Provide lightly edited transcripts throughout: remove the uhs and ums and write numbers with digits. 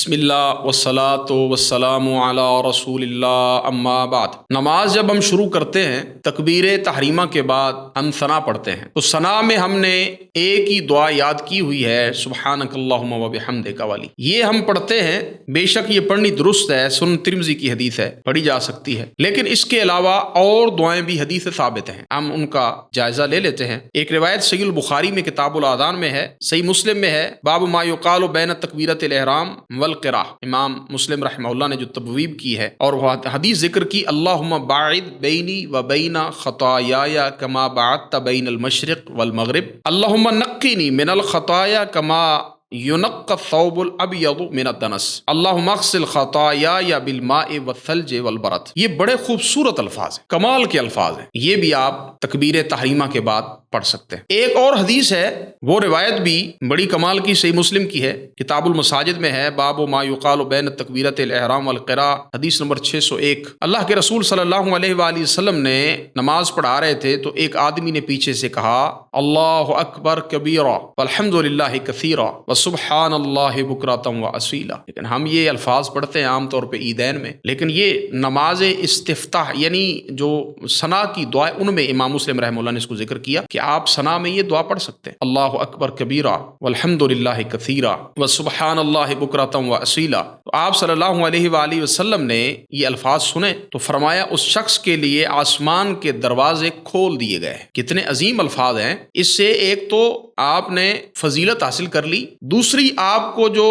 بسم اللہ والصلاۃ والسلام علی رسول اللہ اما بعد۔ نماز جب ہم شروع کرتے ہیں تکبیر تحریمہ کے بعد ہم ثنا پڑھتے ہیں، تو ثنا میں ہم نے ایک ہی دعا یاد کی ہوئی ہے، سبحانک اللہم وبحمدک والی۔ یہ ہم پڑھتے ہیں، بے شک یہ پڑھنی درست ہے، سنن ترمذی کی حدیث ہے، پڑھی جا سکتی ہے، لیکن اس کے علاوہ اور دعائیں بھی حدیث ثابت ہیں، ہم ان کا جائزہ لے لیتے ہیں۔ ایک روایت صحیح البخاری میں کتاب الاذان میں ہے، صحیح مسلم میں ہے، باب ما یقال بین تکبیرۃ الاحرام والقراء، امام مسلم رحمہ اللہ نے جو تبویب کی ہے اور وہ حدیث ذکر کی، اللہم باعد بینی و بین خطایای کما باعدت بین المشرق والمغرب، اللہم نقنی من الخطایا کما ينقى الثوب الابيض من الدنس، اللهم اغسل خطاياي بالماء والثلج والبرد۔ یہ بڑے خوبصورت الفاظ ہیں، کمال کے الفاظ ہیں، یہ بھی آپ تکبیر تحریمہ کے بعد پڑھ سکتے ہیں۔ ایک اور حدیث ہے، وہ روایت بھی بڑی کمال کی، صحیح مسلم کی ہے، کتاب المساجد میں ہے، باب ما یقال بین تکبیرۃ الاحرام والقراء، حدیث نمبر 601۔ اللہ کے رسول صلی اللہ علیہ وآلہ وسلم نے نماز پڑھا رہے تھے تو ایک آدمی نے پیچھے سے کہا، اللہ اکبر کبیرا والحمد للہ کثیرا سبحان اللہ بکرۃ و اصیلا۔ لیکن ہم یہ الفاظ پڑھتے ہیں عام طور پہ عیدین میں، لیکن یہ نماز استفتاح یعنی جو ثنا کی دعا، ان میں امام مسلم رحمہ اللہ نے اس کو ذکر کیا کہ آپ ثنا میں یہ دعا پڑھ سکتے ہیں، اللہ اکبر کبیرا والحمد للہ کثیرا وسبحان اللہ بکرۃ و اصیلا۔ تو آپ صلی اللہ علیہ وآلہ وسلم نے یہ الفاظ سنے تو فرمایا اس شخص کے لیے آسمان کے دروازے کھول دیے گئے۔ کتنے عظیم الفاظ ہیں، اس سے ایک تو آپ نے فضیلت حاصل کر لی، دوسری آپ کو جو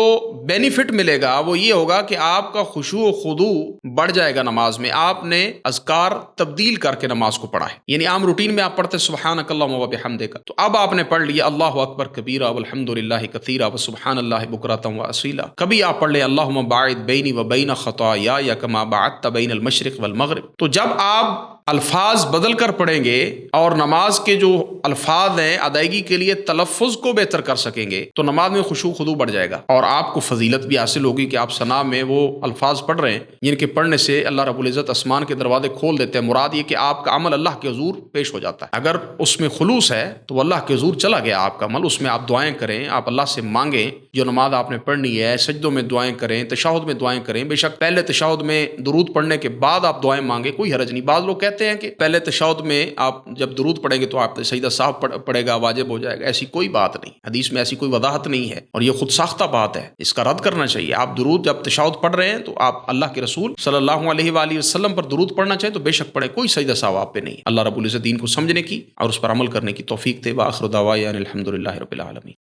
بینیفٹ ملے گا وہ یہ ہوگا کہ آپ کا خشوع و خضوع بڑھ جائے گا نماز میں، آپ نے اذکار تبدیل کر کے نماز کو پڑھا ہے، یعنی عام روٹین میں آپ پڑھتے سبحانک اللہم وبحمدک، تو اب آپ نے پڑھ لیا اللہ اکبر کبیرا والحمد للہ کثیرا وسبحان اللہ بکرۃ و اصیلا۔ کبھی آپ پڑھ لیں اللہم باعد بینی و بین خطایای کما باعدت بین المشرق والمغرب۔ تو جب آپ الفاظ بدل کر پڑھیں گے اور نماز کے جو الفاظ ہیں ادائیگی کے لیے تلفظ کو بہتر کر سکیں گے تو نماز میں خشوع خضوع بڑھ جائے گا، اور آپ کو فضیلت بھی حاصل ہوگی کہ آپ ثنا میں وہ الفاظ پڑھ رہے ہیں جن کے پڑھنے سے اللہ رب العزت آسمان کے دروازے کھول دیتے ہیں۔ مراد یہ کہ آپ کا عمل اللہ کے حضور پیش ہو جاتا ہے، اگر اس میں خلوص ہے تو اللہ کے حضور چلا گیا آپ کا عمل، اس میں آپ دعائیں کریں، آپ اللہ سے مانگیں جو نماز آپ نے پڑھنی ہے، سجدوں میں دعائیں کریں، تشہد میں دعائیں کریں، بے شک پہلے تشہد میں درود پڑھنے کے بعد آپ دعائیں مانگیں، کوئی حرج نہیں۔ بعض لوگ کہتے ہیں کہ پہلے تشہد میں آپ جب درود پڑھیں گے تو آپ سجدہ صاحب پڑھے گا، واجب ہو جائے گا، ایسی کوئی بات نہیں، حدیث میں ایسی کوئی وضاحت نہیں ہے، اور یہ خود ساختہ بات ہے، اس کا رد کرنا چاہیے۔ آپ درود جب تشہد پڑھ رہے ہیں تو آپ اللہ کے رسول صلی اللہ علیہ وآلہ وسلم پر درود پڑھنا چاہیں تو بے شک پڑھیں، کوئی سجدہ صاحب آپ پہ نہیں۔ اللہ رب العزت دین کو سمجھنے کی اور اس پر عمل کرنے کی توفیق دے۔ وآخر دعوانا الحمد للہ رب العالمین۔